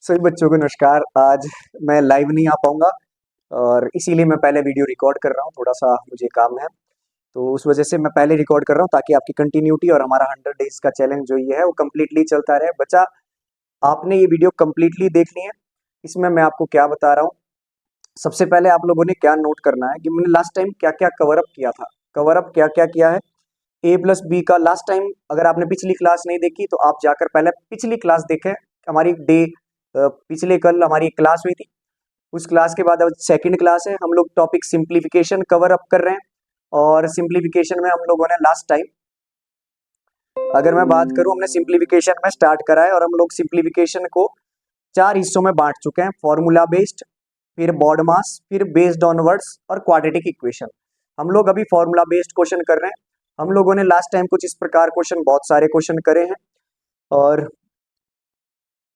सभी बच्चों को नमस्कार। आज मैं लाइव नहीं आ पाऊंगा और इसीलिए मैं पहले वीडियो रिकॉर्ड कर रहा हूँ। थोड़ा सा मुझे काम है, तो उस वजह से मैं पहले रिकॉर्ड कर रहा हूँ ताकि आपकी कंटिन्यूटी और हमारा 100 डेज का चैलेंज जो ये है वो कंप्लीटली चलता रहे। बच्चा, आपने ये वीडियो कंप्लीटली देखनी है। इसमें मैं आपको क्या बता रहा हूँ, सबसे पहले आप लोगों ने क्या नोट करना है कि मैंने लास्ट टाइम क्या क्या कवर अप किया था। कवर अप क्या क्या किया है, ए प्लस बी का लास्ट टाइम। अगर आपने पिछली क्लास नहीं देखी तो आप जाकर पहले पिछली क्लास देखें। हमारी डे पिछले कल हमारी एक क्लास हुई थी, उस क्लास के बाद अब सेकंड क्लास है। हम लोग टॉपिक सिंप्लीफिकेशन कवर अप कर रहे हैं और सिंप्लीफिकेशन में हम लोगों ने लास्ट टाइम, अगर मैं बात करूं, हमने सिंप्लीफिकेशन में स्टार्ट करा है और हम लोग सिंप्लीफिकेशन को 4 हिस्सों में बांट चुके हैं। फॉर्मूला बेस्ड, फिर बॉड मास, फिर बेस्ड ऑन वर्ड्स और क्वाड्रेटिक इक्वेशन। हम लोग अभी फॉर्मूला बेस्ड क्वेश्चन कर रहे हैं। हम लोगों ने लास्ट टाइम कुछ इस प्रकार क्वेश्चन, बहुत सारे क्वेश्चन करे हैं और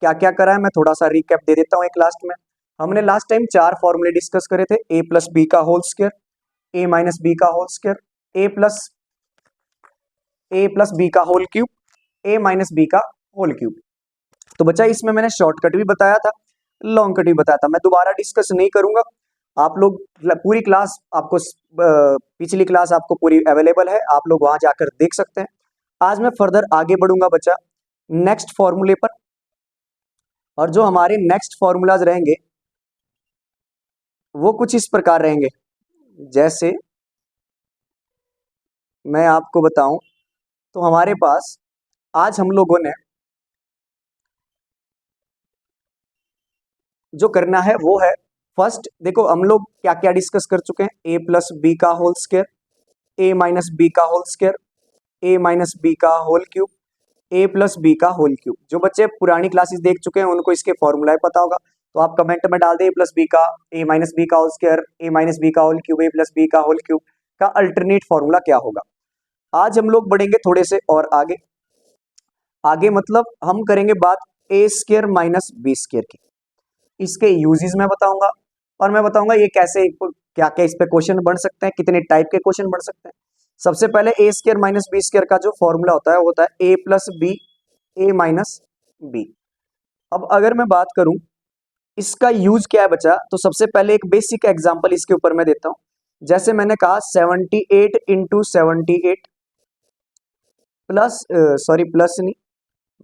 क्या क्या करा है मैं थोड़ा सा रिकैप दे देता हूँ एक लास्ट में। हमने लास्ट टाइम 4 फॉर्मूले डिस्कस करे थे। ए प्लस बी का होल स्क्वायर, ए माइनस बी का होल स्क्वायर, ए प्लस बी का होल क्यूब, ए माइनस बी का होल क्यूब। तो बच्चा, इसमें मैंने शॉर्टकट भी बताया था, लॉन्ग कट भी बताया था। मैं दोबारा डिस्कस नहीं करूंगा। आप लोग पूरी क्लास आपको पिछली क्लास आपको पूरी अवेलेबल है, आप लोग वहां जाकर देख सकते हैं। आज मैं फर्दर आगे बढ़ूंगा बच्चा नेक्स्ट फॉर्मूले पर, और जो हमारे नेक्स्ट फॉर्मूलाज रहेंगे वो कुछ इस प्रकार रहेंगे। जैसे मैं आपको बताऊं तो हमारे पास आज हम लोगों ने जो करना है वो है, फर्स्ट देखो हम लोग क्या क्या डिस्कस कर चुके हैं। ए प्लस बी का होल स्क्वायर, ए माइनस बी का होल स्क्वायर, ए माइनस बी का होल क्यूब, ए प्लस बी का होल क्यूब। जो बच्चे पुरानी क्लासेस देख चुके हैं उनको इसके फॉर्मूला पता होगा, तो आप कमेंट में डाल दें ए प्लस बी का, ए माइनस बी का होल स्क्वायर, ए माइनस बी का होल क्यूब, ए प्लस बी का होल क्यूब का अल्टरनेट फॉर्मूला क्या होगा। आज हम लोग बढ़ेंगे थोड़े से और आगे। आगे मतलब हम करेंगे बात ए स्क्वायर माइनस बी स्क्वायर की। इसके यूजेस मैं बताऊंगा और मैं बताऊंगा ये कैसे, क्या क्या इस पे क्वेश्चन बन सकते हैं, कितने टाइप के क्वेश्चन बन सकते हैं। सबसे पहले ए स्क्वायर माइनस बी स्क्वायर का जो फॉर्मूला होता है वो होता है a plus b, A minus B. अब अगर मैं बात करूं इसका यूज क्या है बच्चा, तो सबसे पहले एक बेसिक एग्जांपल इसके ऊपर मैं देता हूं। जैसे मैंने कहा 78 इंटू 78 प्लस, सॉरी प्लस नहीं,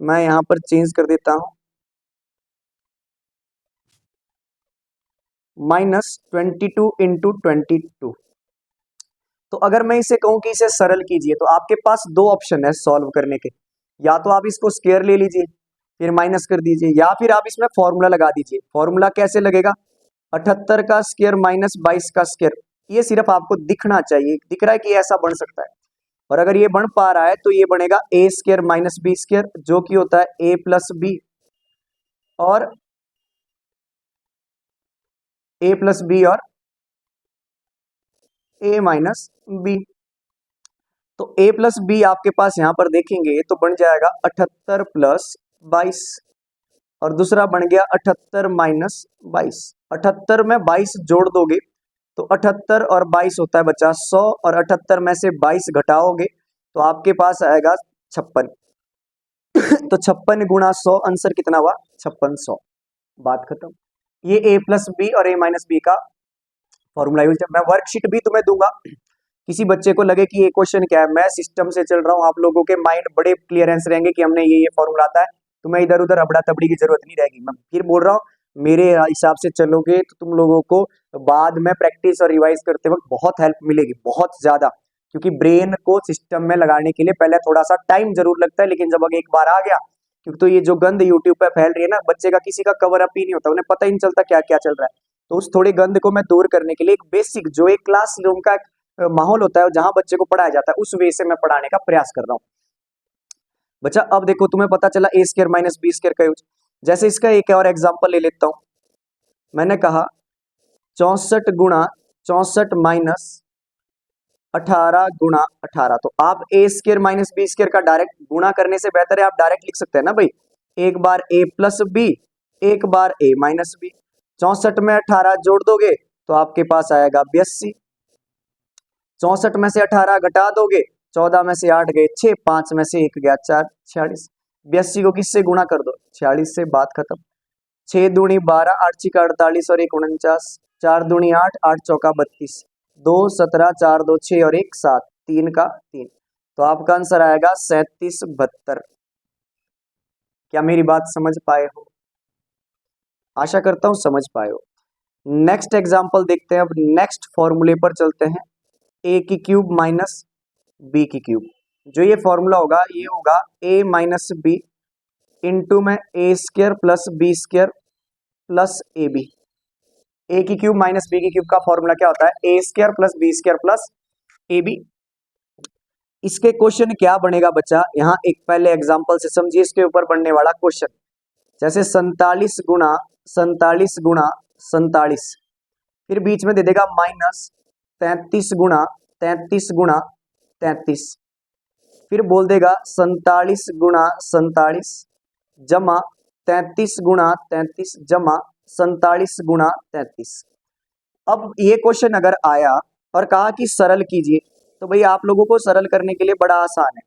मैं यहां पर चेंज कर देता हूं, माइनस 22 इंटू 22। तो अगर मैं इसे कहूं कि इसे सरल कीजिए तो आपके पास दो ऑप्शन है सॉल्व करने के। या तो आप इसको स्क्वायर ले लीजिए फिर माइनस कर दीजिए, या फिर आप इसमें फॉर्मूला लगा दीजिए। फॉर्मूला कैसे लगेगा, 78 का स्क्वायर माइनस 22 का स्क्वायर। ये सिर्फ आपको दिखना चाहिए, दिख रहा है कि ऐसा बन सकता है। और अगर ये बन पा रहा है तो ये बनेगा ए स्क्वायर माइनस बी स्क्वायर, जो कि होता है ए प्लस बी, और ए प्लस बी और ए माइनस बी। तो ए प्लस बी आपके पास यहां पर देखेंगे तो बन जाएगा 78 प्लस 22, और दूसरा बन गया 78 माइनस 22। 78 में 22 जोड़ दोगे तो 78 और 22 होता है बच्चा 100, और 78 में से 22 घटाओगे तो आपके पास आएगा 56। तो 56 गुणा 100, आंसर कितना हुआ, 5600। बात खत्म। ये ए प्लस बी और ए माइनस बी का फॉर्मूला यूज है। मैं वर्कशीट भी तुम्हें दूंगा, किसी बच्चे को लगे कि ये क्वेश्चन क्या है, मैं सिस्टम से चल रहा हूँ, आप लोगों के माइंड बड़े क्लियरेंस रहेंगे कि हमने ये फॉर्मूला आता है, तुम्हें इधर उधर अबड़ा तबड़ी की जरूरत नहीं रहेगी। मैं फिर बोल रहा हूँ, मेरे हिसाब से चलोगे तो तुम लोगों को बाद में प्रैक्टिस और रिवाइज करते वक्त बहुत हेल्प मिलेगी, बहुत ज्यादा। क्योंकि ब्रेन को सिस्टम में लगाने के लिए पहले थोड़ा सा टाइम जरूर लगता है, लेकिन जब अगर एक बार आ गया, क्योंकि तो ये जो गंद यूट्यूब पे फैल रही है ना, बच्चे का किसी का कवर अप ही नहीं होता, उन्हें पता ही नहीं चलता क्या क्या चल रहा है। तो उस थोड़े गंद को मैं दूर करने के लिए एक बेसिक जो एक क्लासरूम का माहौल होता है जहां बच्चे को पढ़ाया जाता है, उस वे से मैं पढ़ाने का प्रयास कर रहा हूं। बच्चा अब देखो, तुम्हें पता चला ए स्क्वायर माइनस बी स्क्वायर का यूज। जैसे इसका एक और एग्जांपल ले लेता हूं। मैंने कहा 64 गुणा 64 माइनस 18 गुणा 18। तो आप ए स्क्वायर माइनस बी स्क्वायर का डायरेक्ट गुणा करने से बेहतर है आप डायरेक्ट लिख सकते हैं ना भाई, एक बार ए प्लस बी, एक बार ए माइनस बी। 64 में 18 जोड़ दोगे तो आपके पास आएगा 82। 64 में से 18 घटा दोगे, 14 में से 8 गए 6, 5 में से 1 गया 4, 46। 82 को किससे गुणा कर दो, 46 से, बात खत्म। 6 दूनी 12, 8 छिका 48 और 1 49, 4 दूनी 8, 8 चौका 32, 2 17, 4 2 6 और 1 7, 3 का 3। तो आपका आंसर आएगा 37 72। क्या मेरी बात समझ पाए हो? आशा करता हूं समझ पाए हो। नेक्स्ट एग्जाम्पल देखते हैं। अब नेक्स्ट फॉर्मूले पर चलते हैं। ए की क्यूब माइनस बी की क्यूब। जो ये फॉर्मूला होगा ये होगा ए माइनस बी इंटू में ए square plus B square plus A B. A की क्यूब माइनस बी की क्यूब का फॉर्मूला क्या होता है? A square plus B square plus A B. इसके क्वेश्चन क्या बनेगा बच्चा? यहाँ एक पहले एग्जांपल से समझिए इसके ऊपर बनने वाला क्वेश्चन। जैसे 47 फिर बीच में दे देगा माइनस 33 फिर बोल देगा 47 जमा 33 जमा 47 अब ये क्वेश्चन अगर आया और कहा कि सरल कीजिए, तो भाई आप लोगों को सरल करने के लिए बड़ा आसान है।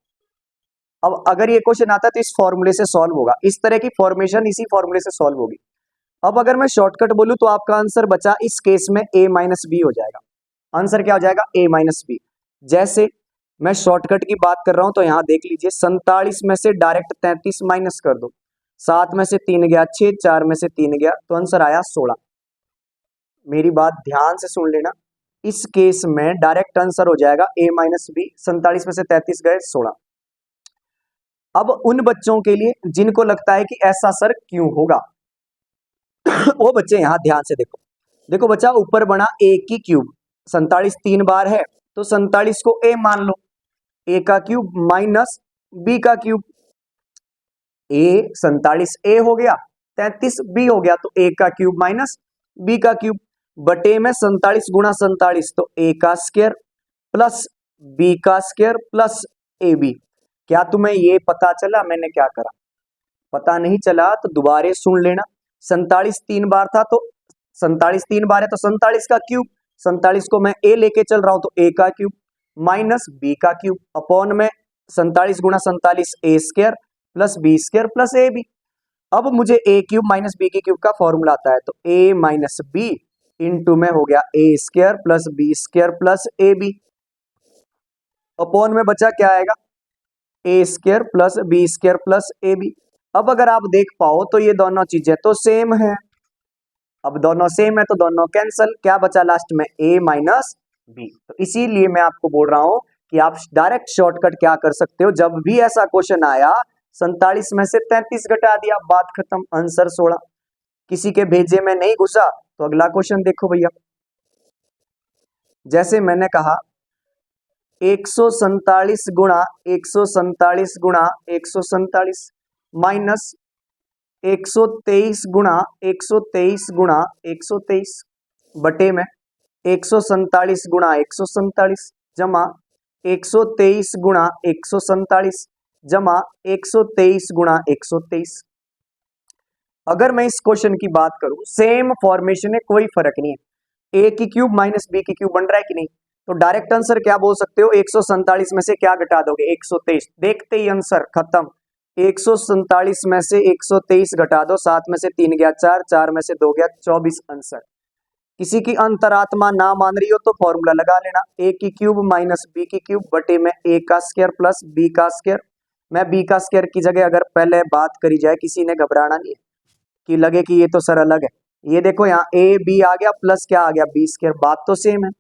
अब अगर ये क्वेश्चन आता है तो इस फॉर्मूले से सॉल्व होगा, इस तरह की फॉर्मेशन इसी फॉर्मूले से सॉल्व होगी। अब अगर मैं शॉर्टकट बोलूं तो आपका आंसर बचा इस केस में a माइनस बी हो जाएगा। आंसर क्या हो जाएगा? a minus b. जैसे मैं शॉर्टकट की बात कर रहा हूं तो यहां देख लीजिए 47 में से डायरेक्ट 33 माइनस कर दो, 7 में से 3 गया 6, 4 में से 3 गया तो आंसर आया 16। मेरी बात ध्यान से सुन लेना, इस केस में डायरेक्ट आंसर हो जाएगा a माइनस बी। 47 में से 33 गए 16। अब उन बच्चों के लिए जिनको लगता है कि ऐसा सर क्यों होगा वो बच्चे यहां ध्यान से देखो। देखो बच्चा, ऊपर बना a की क्यूब, 47 3 बार है तो 47 को a मान लो, a का क्यूब माइनस b का क्यूब। a 47 a हो गया, 33 b हो गया, तो a का क्यूब माइनस b का क्यूब बटे में 47 गुणा 47 तो a का स्क्वायर प्लस b का स्क्वायर प्लस ab। क्या तुम्हें ये पता चला मैंने क्या करा? पता नहीं चला तो दोबारे सुन लेना। 47 3 बार था तो 47 3 बार है तो 47 का क्यूब, 47 को मैं a लेके चल रहा हूं तो a का क्यूब माइनस b का क्यूब अपॉन में 47 गुणा 47 a square plus b square plus A B. अब मुझे a क्यूब माइनस b की क्यूब का फॉर्मूला आता है तो a माइनस बी इंटू में हो गया a square plus b square plus A B upon में बचा क्या आएगा? A square plus B square plus A B. अब अगर आप देख पाओ तो ये दोनों चीजें तो सेम है। अब दोनों सेम है तो दोनों कैंसल, क्या बचा लास्ट में? a minus b. तो इसीलिए मैं आपको बोल रहा हूं कि आप डायरेक्ट शॉर्टकट क्या कर सकते हो, जब भी ऐसा क्वेश्चन आया 47 में से 33 घटा दिया, बात खत्म, आंसर 16। किसी के भेजे में नहीं घुसा तो अगला क्वेश्चन देखो भैया। जैसे मैंने कहा 147 गुणा 147 गुणा 147 माइनस 123 गुणा 123 गुणा 123 बटे में 147 गुणा 147 जमा 123 गुणा 147 जमा 123 गुणा 123। अगर मैं इस क्वेश्चन की बात करूं, सेम फॉर्मेशन है, कोई फर्क नहीं है। a की क्यूब माइनस b की क्यूब बन रहा है कि नहीं? तो डायरेक्ट आंसर क्या बोल सकते हो? 147 में से क्या घटा दोगे? 123। देखते ही आंसर खत्म। 147 में से 123 घटा दो, 7 में से 3 गया 4, 4 में से 2 गया 24 आंसर। किसी की अंतरात्मा ना मान रही हो तो फॉर्मूला लगा लेना, a की क्यूब माइनस b की क्यूब बटे में a का स्क्वायर प्लस b का स्क्वायर। मैं b का स्क्वायर की जगह अगर पहले बात करी जाए, किसी ने घबराना नहीं है कि लगे कि ये तो सर अलग है। ये देखो यहाँ a b आ गया प्लस क्या आ गया? b स्क्वायर, बात तो सेम है।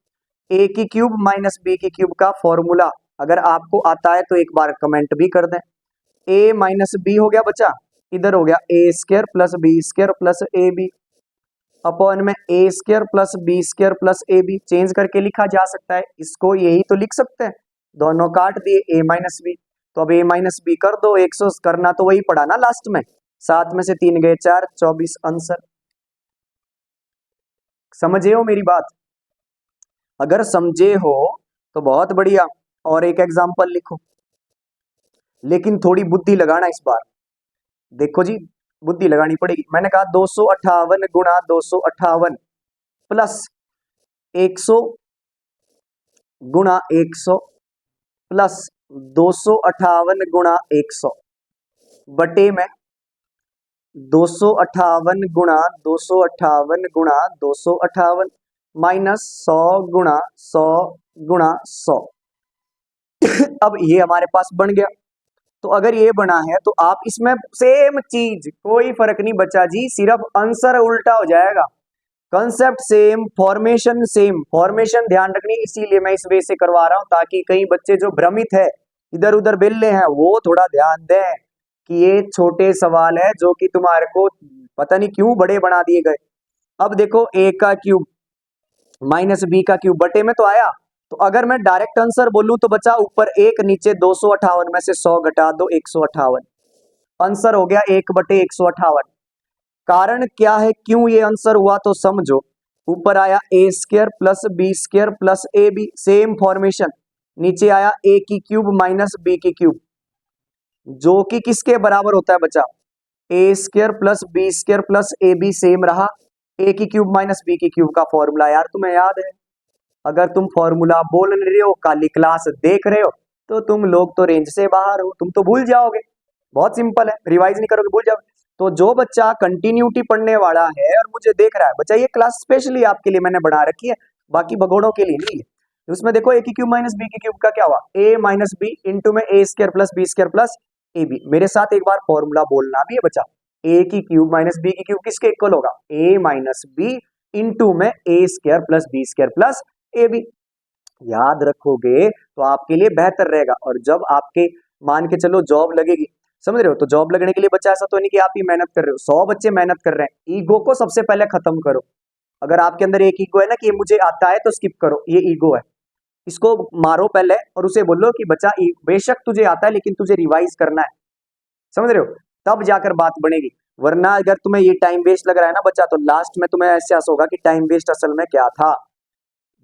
a की क्यूब माइनस b की क्यूब का फॉर्मूला अगर आपको आता है तो एक बार कमेंट भी कर दें। a माइनस बी हो गया बच्चा, इधर हो गया a square plus b square plus A B upon में a square plus b square plus A b. Change करके लिखा जा सकता है, इसको यही तो लिख सकते हैं। दोनों काट दिए a माइनस बी, तो अब a माइनस बी कर दो। 100 करना तो वही पड़ा ना लास्ट में, 7 में से 3 गए 4, 24 आंसर। समझे हो मेरी बात? अगर समझे हो तो बहुत बढ़िया। और एक एग्जांपल लिखो, लेकिन थोड़ी बुद्धि लगाना इस बार। देखो जी, बुद्धि लगानी पड़ेगी। मैंने कहा 258 गुणा 258 प्लस 100 गुणा 100 प्लस 258 गुणा 100 बटे में 258 गुणा 258 गुणा 258 माइनस 100 गुणा 100 गुणा 100। अब ये हमारे पास बन गया। तो अगर ये बना है तो आप इसमें सेम चीज, कोई फर्क नहीं बचा जी, सिर्फ आंसर उल्टा हो जाएगा। Concept same, formation same, formation ध्यान रखनी, इसीलिए मैं इस वे से करवा रहा हूं ताकि कई बच्चे जो भ्रमित है, इधर उधर बेल्ले हैं, वो थोड़ा ध्यान दें कि ये छोटे सवाल है जो कि तुम्हारे को पता नहीं क्यों बड़े बना दिए गए। अब देखो a का क्यूब माइनस b का क्यूब बटे में तो आया, तो अगर मैं डायरेक्ट आंसर बोलूं तो बचा ऊपर एक, नीचे 258 में से 100 घटा दो 158, आंसर हो गया 1/158। कारण क्या है, क्यों ये आंसर हुआ तो समझो। ऊपर आया A square plus B square plus A B, same formation. नीचे आया ए की क्यूब माइनस बी की क्यूब, जो कि किसके बराबर होता है बच्चा, A square plus B square plus A B same रहा, ए की क्यूब माइनस बी की क्यूब का फॉर्मूला यार तुम्हें याद है। अगर तुम फॉर्मूला बोल नहीं रहे हो, काली क्लास देख रहे हो, तो तुम लोग तो रेंज से बाहर हो, तुम तो भूल जाओगे। बहुत सिंपल है, रिवाइज नहीं करोगे भूल जाओगे। तो जो बच्चा कंटिन्यूटी पढ़ने वाला है और मुझे देख रहा है, बच्चा ये क्लास स्पेशली आपके लिए मैंने बना रखी है, बाकी भगोड़ों के लिए नहीं है। तो उसमें देखो ए की क्यूब माइनस बी की क्यूब का क्या हुआ, ए माइनस बी इंटू में ए square plus B square plus ए बी। मेरे साथ एक बार फॉर्मूला बोलना भी है बच्चा, ए की क्यूब माइनस बी की क्यूब किसके इक्वल होगा, ए माइनस बी इंटू में ए square plus B square plus ए बी। याद रखोगे तो आपके लिए बेहतर रहेगा। और जब आपके मान के चलो जॉब लगेगी, समझ रहे हो, तो जॉब लगने के लिए बच्चा ऐसा तो नहीं कि आप ही मेहनत कर रहे हो, 100 बच्चे मेहनत कर रहे हैं। ईगो को सबसे पहले खत्म करो। अगर आपके अंदर एक ईगो है ना कि ये मुझे आता है तो स्किप करो, ये ईगो है, इसको मारो पहले और उसे बोलो कि बच्चा बेशक तुझे आता है लेकिन तुझे रिवाइज करना है, समझ रहे हो, तब जाकर बात बनेगी। वरना अगर तुम्हें ये टाइम वेस्ट लग रहा है ना बच्चा, तो लास्ट में तुम्हें एहसास होगा कि टाइम वेस्ट असल में क्या था।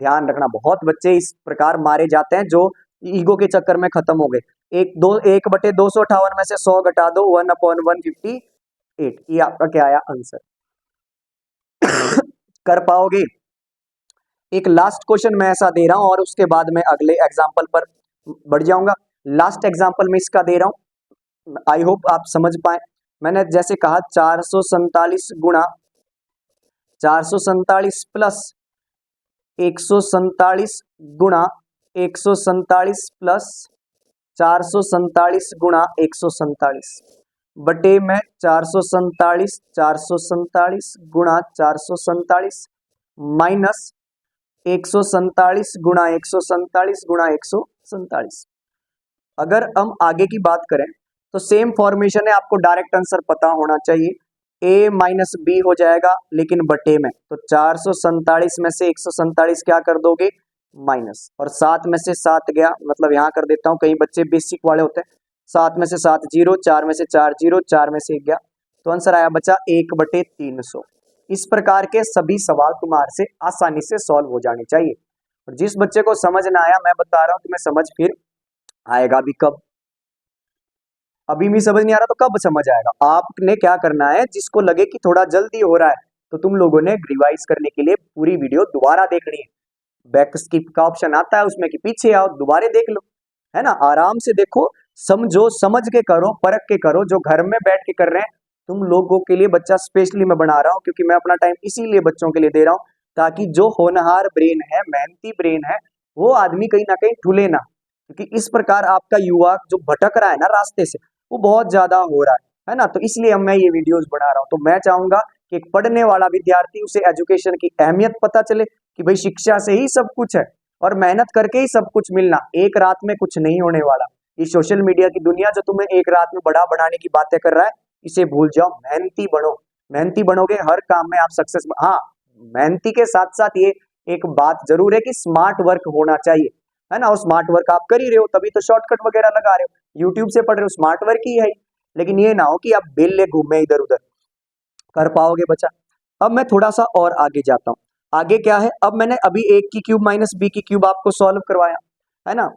ध्यान रखना, बहुत बच्चे इस प्रकार मारे जाते हैं जो ईगो के चक्कर में खत्म हो गए। 1/258 में से 100 घटा दो 1/158, ये आपका क्या आया आंसर। कर पाओगे। एक लास्ट क्वेश्चन मैं ऐसा दे रहा हूं और उसके बाद मैं अगले एग्जाम्पल पर बढ़ जाऊंगा। लास्ट एग्जाम्पल में इसका दे रहा हूं, आई होप आप समझ पाए। मैंने जैसे कहा 447 गुणा 447 प्लस 147 गुणा 147 प्लस 447 गुणा 147 बटे में 447 गुणा 447 माइनस 147 गुणा 147 गुणा 147। अगर हम आगे की बात करें तो सेम फॉर्मेशन है, आपको डायरेक्ट आंसर पता होना चाहिए। a माइनस बी हो जाएगा लेकिन बटे में, तो 447 में से 147 क्या कर दोगे माइनस, और 7 में से 7 गया, मतलब यहां कर देता हूं, कई बच्चे बेसिक वाले होते हैं। 7 में से 7 जीरो, 4 में से 4 जीरो, 4 में से 1 गया, तो आंसर आया बचा 1/300। इस प्रकार के सभी सवाल तुम्हारे से आसानी से सॉल्व हो जाने चाहिए। और जिस बच्चे को समझ ना आया, मैं बता रहा हूं तुम्हें समझ फिर आएगा भी कब। अभी भी समझ नहीं आ रहा तो कब समझ आएगा। आपने क्या करना है, जिसको लगे कि थोड़ा जल्दी हो रहा है, तो तुम लोगों ने रिवाइज करने के लिए पूरी वीडियो दोबारा देखनी है। बैक स्किप का ऑप्शन आता है उसमें कि पीछे आओ दोबारा देख लो, है ना, आराम से देखो, समझो, समझ के करो, परख के करो। जो घर में बैठ के कर रहे हैं तुम लोगों के लिए बच्चा स्पेशली मैं बना रहा हूं, क्योंकि मैं अपना टाइम इसीलिए बच्चों के लिए दे रहा हूं, ताकि जो होनहार ब्रेन है, मेहनती ब्रेन है, वो आदमी कहीं ना कहीं ठुले ना। क्योंकि इस प्रकार आपका युवा जो भटक रहा है ना रास्ते से, वो बहुत ज्यादा हो रहा है ना। तो इसलिए मैं ये वीडियोस बना रहा हूं। तो मैं चाहूंगा कि एक पढ़ने वाला विद्यार्थी, उसे एजुकेशन की अहमियत पता चले कि भाई शिक्षा से ही सब कुछ है और मेहनत करके ही सब कुछ मिलना, एक रात में कुछ नहीं होने वाला। ये सोशल मीडिया की दुनिया जो तुम्हें एक रात में बड़ा बनाने की बातें कर रहा है, इसे भूल जाओ। मेहनती बनो, मेहनती बनोगे हर काम में आप सक्सेस। हाँ, मेहनती के साथ साथ ये एक बात जरूर है कि स्मार्ट वर्क होना चाहिए, है ना। और स्मार्ट वर्क आप कर ही रहे हो, तभी तो शॉर्टकट वगैरह लगा रहे हो, यूट्यूब से पढ़ रहे हो, स्मार्ट वर्क ही है। लेकिन ये ना हो कि आप बेल्ले घूमे इधर उधर। कर पाओगे बच्चा। अब मैं थोड़ा सा और आगे जाता हूं। आगे क्या है, अब मैंने अभी a की क्यूब माइनस बी की क्यूब आपको सॉल्व करवाया, है ना।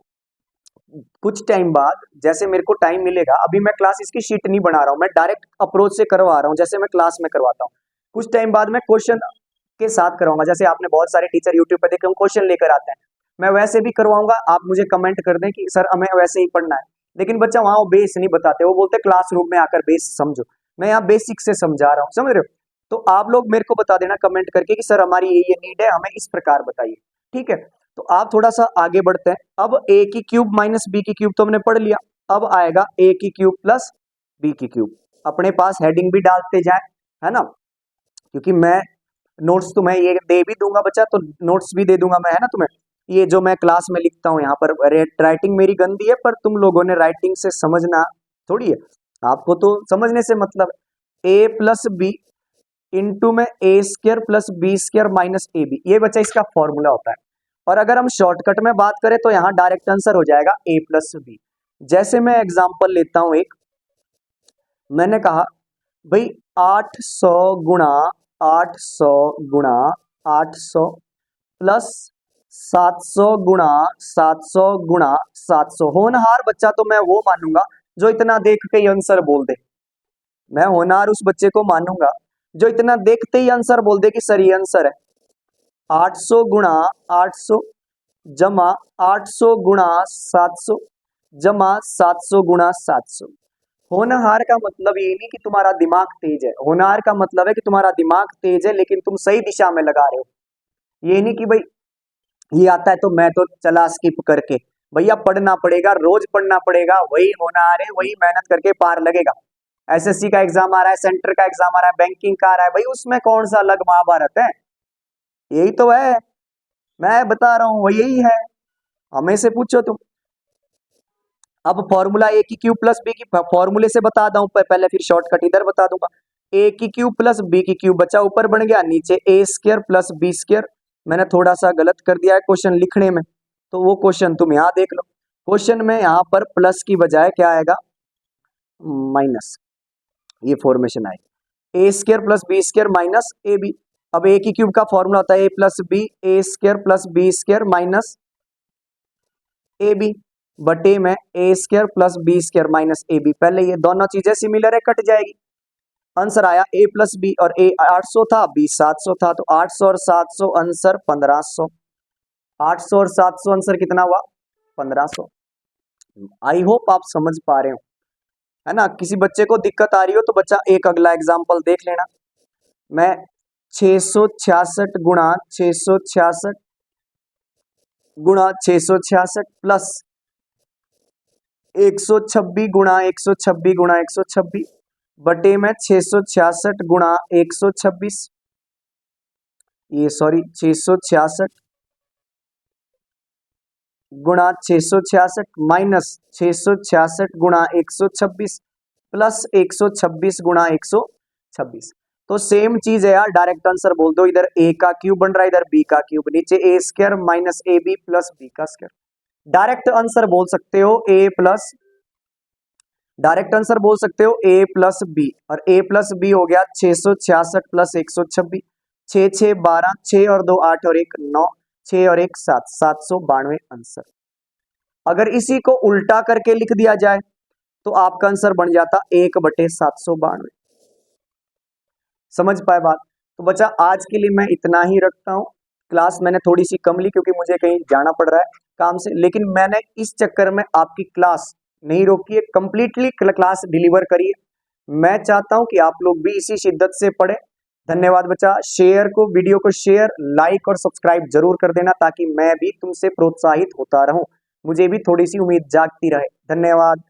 कुछ टाइम बाद जैसे मेरे को टाइम मिलेगा, अभी मैं क्लास इसकी शीट नहीं बना रहा हूं, मैं डायरेक्ट अप्रोच से करवा रहा हूं, जैसे मैं क्लास में करवाता हूं। कुछ टाइम बाद मैं क्वेश्चन के साथ करवाऊंगा, जैसे आपने बहुत सारे टीचर यूट्यूब पे देखे क्वेश्चन लेकर आते हैं, मैं वैसे भी करवाऊंगा। आप मुझे कमेंट कर दें कि सर हमें वैसे ही पढ़ना है, लेकिन बच्चा वहां वो बेस नहीं बताते, वो बोलते क्लासरूम में आकर बेस समझो। मैं यहाँ बेसिक से समझा रहा हूँ, समझ रहे हो। तो आप लोग मेरे को बता देना कमेंट करके कि सर हमारी ये नीड है, हमें इस प्रकार बताइए, ठीक है। तो आप थोड़ा सा आगे बढ़ते हैं। अब a की क्यूब माइनस बी की क्यूब तो हमने पढ़ लिया, अब आएगा a की क्यूब प्लस बी की क्यूब। अपने पास हेडिंग भी डालते जाए, है ना, क्योंकि मैं नोट्स तुम्हें ये दे भी दूंगा बच्चा, तो नोट्स भी दे दूंगा मैं, है ना तुम्हें। ये जो मैं क्लास में लिखता हूँ यहाँ पर, राइटिंग मेरी गंदी है, पर तुम लोगों ने राइटिंग से समझना थोड़ी है, आपको तो समझने से मतलब a प्लस बी इंटू में ए square plus B square minus a b, ये बच्चा इसका फॉर्मूला होता है। और अगर हम शॉर्टकट में बात करें तो यहाँ डायरेक्ट आंसर हो जाएगा a प्लस बी। जैसे मैं एग्जांपल लेता हूं एक, मैंने कहा भाई 800 गुणा 800 गुणा 800 प्लस 700 गुणा 700 गुणा 700। होनहार बच्चा तो मैं वो मानूंगा जो इतना देख के ही आंसर बोल दे, मैं होनहार उस बच्चे को मानूंगा जो इतना देखते ही आंसर बोल दे कि सर ये आंसर है। 800 गुणा 800 जमा 800 गुणा 700 जमा 700 गुणा 700। होनहार का मतलब ये नहीं कि तुम्हारा दिमाग तेज है, होनहार का मतलब है कि तुम्हारा दिमाग तेज है लेकिन तुम सही दिशा में लगा रहे हो। ये नहीं कि भाई ये आता है तो मैं तो चला स्किप करके, भैया पढ़ना पड़ेगा, रोज पढ़ना पड़ेगा, वही होनहार है, वही मेहनत करके पार लगेगा। एसएससी का एग्जाम आ रहा है, सेंटर का एग्जाम आ रहा है, बैंकिंग का आ रहा है, भाई उसमें कौन सा अलग महाभारत है, यही तो है, मैं बता रहा हूं वो यही है, हमें से पूछो तुम। अब फॉर्मूला ए की क्यूब प्लस बी की फॉर्मूले से बता दूं पहले, फिर शॉर्टकट इधर बता दूंगा। ए की क्यूब प्लस बी की क्यूब बचा ऊपर बन गया, नीचे ए स्क्र प्लस बी स्क्र। मैंने थोड़ा सा गलत कर दिया है क्वेश्चन लिखने में, तो वो क्वेश्चन तुम यहाँ देख लो। क्वेश्चन में यहाँ पर प्लस की बजाय क्या आएगा, माइनस, ये फॉर्मेशन आएगी, a square plus B square minus a B. अब ए की क्यूब का फॉर्मूला होता है a plus b, a square plus B square minus a b बटे में ए square plus B square minus a b. पहले ये दोनों चीजें सिमिलर है, कट जाएगी। आंसर आया ए प्लस बी, और ए 800 था, बी 700 था, तो 800 और 700 आंसर 1500। 800 और 700 आंसर कितना हुआ, 1500। आई होप आप समझ पा रहे हो, है ना। किसी बच्चे को दिक्कत आ रही हो तो बच्चा एक अगला एग्जाम्पल देख लेना। मैं 666 गुणा 666 गुणा 666 प्लस 126 गुणा 126 गुणा 126 बटे में 666 गुणा 126, ये सॉरी 666 गुणा 666 माइनस 666 गुणा 126 प्लस 126 गुणा 126। तो सेम चीज है यार, डायरेक्ट आंसर बोल दो, इधर ए का क्यूब बन रहा है, इधर बी का क्यूब, नीचे a square minus a b plus b का स्क्वायर। डायरेक्ट आंसर बोल सकते हो ए प्लस, डायरेक्ट आंसर बोल सकते हो ए प्लस बी, और ए प्लस बी हो गया 666 प्लस 126, 6 6 12, 6 और 2 8 और 1 9, 6 और 1 7, 792 आंसर। अगर इसी को उल्टा करके लिख दिया जाए तो आपका आंसर बन जाता 1/792। समझ पाए बात। तो बच्चा आज के लिए मैं इतना ही रखता हूँ, क्लास मैंने थोड़ी सी कम ली क्योंकि मुझे कहीं जाना पड़ रहा है काम से, लेकिन मैंने इस चक्कर में आपकी क्लास नहीं रोकी है, कंप्लीटली क्लास डिलीवर करी है। मैं चाहता हूं कि आप लोग भी इसी शिद्दत से पढ़ें। धन्यवाद बच्चा। शेयर को, वीडियो को शेयर, लाइक और सब्सक्राइब जरूर कर देना ताकि मैं भी तुमसे प्रोत्साहित होता रहूं, मुझे भी थोड़ी सी उम्मीद जागती रहे। धन्यवाद।